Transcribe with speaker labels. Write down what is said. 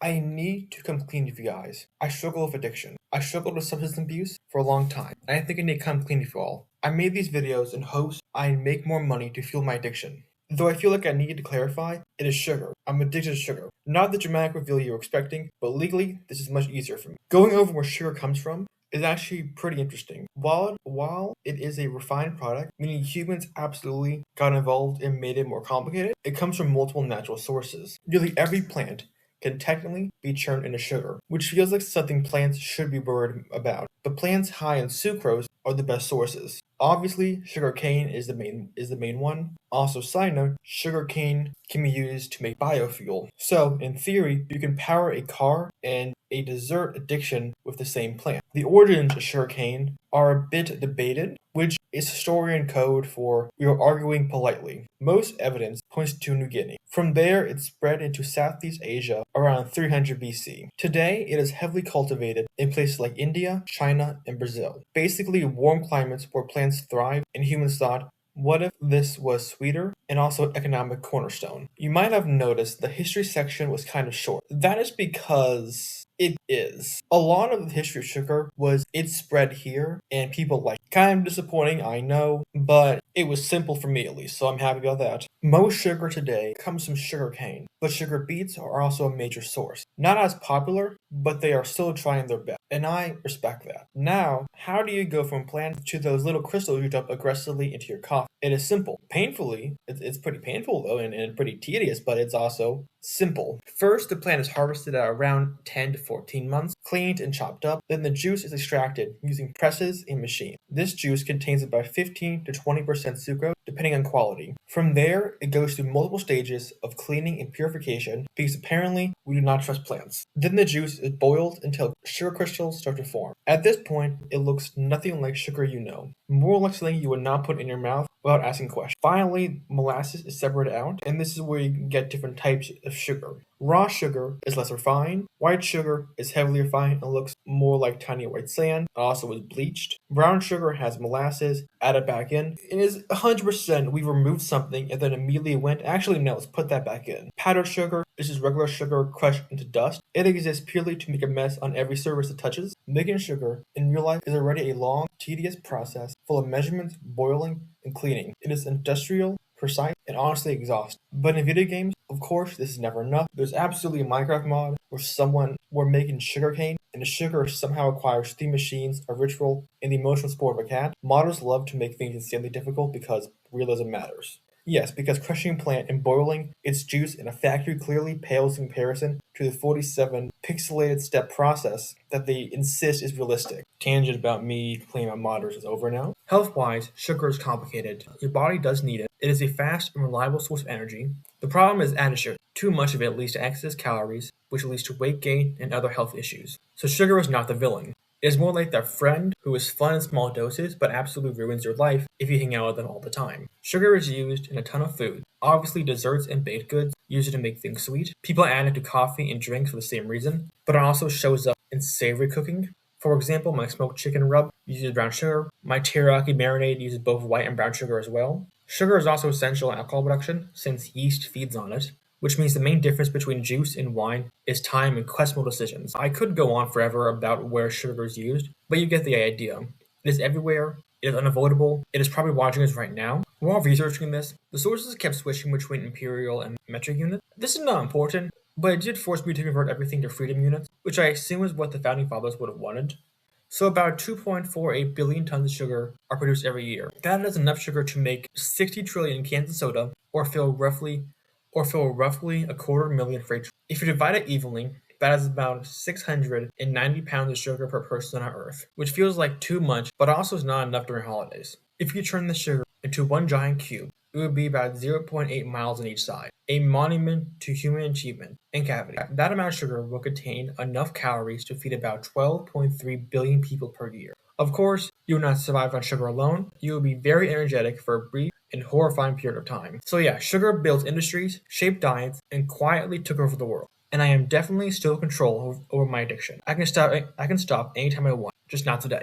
Speaker 1: I need to come clean with you guys. I struggle with addiction. I struggled with substance abuse for a long time, and I think I need to come clean with you all. I made these videos in hopes I'd make more money to fuel my addiction. Though I feel like I need to clarify, it is sugar. I'm addicted to sugar. Not the dramatic reveal you were expecting, but legally, this is much easier for me. Going over where sugar comes from is actually pretty interesting. While it is a refined product, meaning humans absolutely got involved and made it more complicated, it comes from multiple natural sources. Nearly every plant can technically be turned into sugar, which feels like something plants should be worried about. But plants high in sucrose are the best sources. Obviously, sugarcane is the main one. Also, side note, sugarcane can be used to make biofuel. So, in theory, you can power a car and a dessert addiction with the same plant. The origins of sugarcane are a bit debated, which is historian code for we are arguing politely. Most evidence points to New Guinea. From there, it spread into Southeast Asia around 300 BC. Today, it is heavily cultivated in places like India, China, and Brazil. Basically, warm climates where plants thrive, and humans thought, what if this was sweeter and also economic cornerstone? You might have noticed the history section was kind of short. That is because it is. A lot of the history of sugar was it spread here and people like it. Kind of disappointing, I know, but it was simple for me at least, so I'm happy about that. Most sugar today comes from sugarcane, but sugar beets are also a major source. Not as popular, but they are still trying their best, and I respect that. Now, how do you go from plants to those little crystals you dump aggressively into your coffee? It is simple. Painfully, it's pretty painful though, and pretty tedious, but it's also simple. First, the plant is harvested at around 10 to 14 months, cleaned and chopped up. Then the juice is extracted using presses and machines. This juice contains about 15 to 20% sucrose, depending on quality. From there, it goes through multiple stages of cleaning and purification because apparently we do not trust plants. Then the juice is boiled until sugar crystals start to form. At this point, it looks nothing like sugar you know. More like something you would not put in your mouth without asking questions. Finally, molasses is separated out, and this is where you get different types of sugar. Raw sugar is less refined. White sugar is heavily refined and looks more like tiny white sand. Also is bleached. Brown sugar has molasses added back in. It is 100% we removed something and then immediately went, actually no, let's put that back in. Powdered sugar is just regular sugar crushed into dust. It exists purely to make a mess on every surface it touches. Making sugar in real life is already a long, tedious process full of measurements, boiling, and cleaning. It is industrial, precise, and honestly exhausting. But in video games, of course, this is never enough. There's absolutely a Minecraft mod where we're making sugarcane, and the sugar somehow acquires 3 machines, a ritual, and the emotional support of a cat. Modders love to make things insanely difficult because realism matters. Yes, because crushing a plant and boiling its juice in a factory clearly pales in comparison to the 47 pixelated step process that they insist is realistic. Tangent about me complaining about modders is over now. Health-wise, sugar is complicated. Your body does need it. It is a fast and reliable source of energy. The problem is added sugar. Too much of it leads to excess calories, which leads to weight gain and other health issues. So sugar is not the villain. It is more like that friend who is fun in small doses but absolutely ruins your life if you hang out with them all the time. Sugar is used in a ton of food. Obviously, desserts and baked goods use it to make things sweet. People add it to coffee and drinks for the same reason, but it also shows up in savory cooking. For example, my smoked chicken rub uses brown sugar. My teriyaki marinade uses both white and brown sugar as well. Sugar is also essential in alcohol production since yeast feeds on it, which means the main difference between juice and wine is time and questionable decisions. I could go on forever about where sugar is used, but you get the idea. It is everywhere, it is unavoidable, it is probably watching us right now. While researching this, the sources kept switching between imperial and metric units. This is not important, but it did force me to convert everything to freedom units, which I assume is what the founding fathers would have wanted. So about 2.48 billion tons of sugar are produced every year. That is enough sugar to make 60 trillion cans of soda, or fill roughly a 250,000 freight trains. If you divide it evenly, that is about 690 pounds of sugar per person on Earth, which feels like too much, but also is not enough during holidays. If you turn the sugar into one giant cube, it would be about 0.8 miles on each side, a monument to human achievement and cavity. That amount of sugar will contain enough calories to feed about 12.3 billion people per year. Of course, you will not survive on sugar alone. You will be very energetic for a brief and horrifying period of time. So yeah, sugar built industries, shaped diets, and quietly took over the world. And I am definitely still in control over my addiction. I can stop anytime I want, just not today.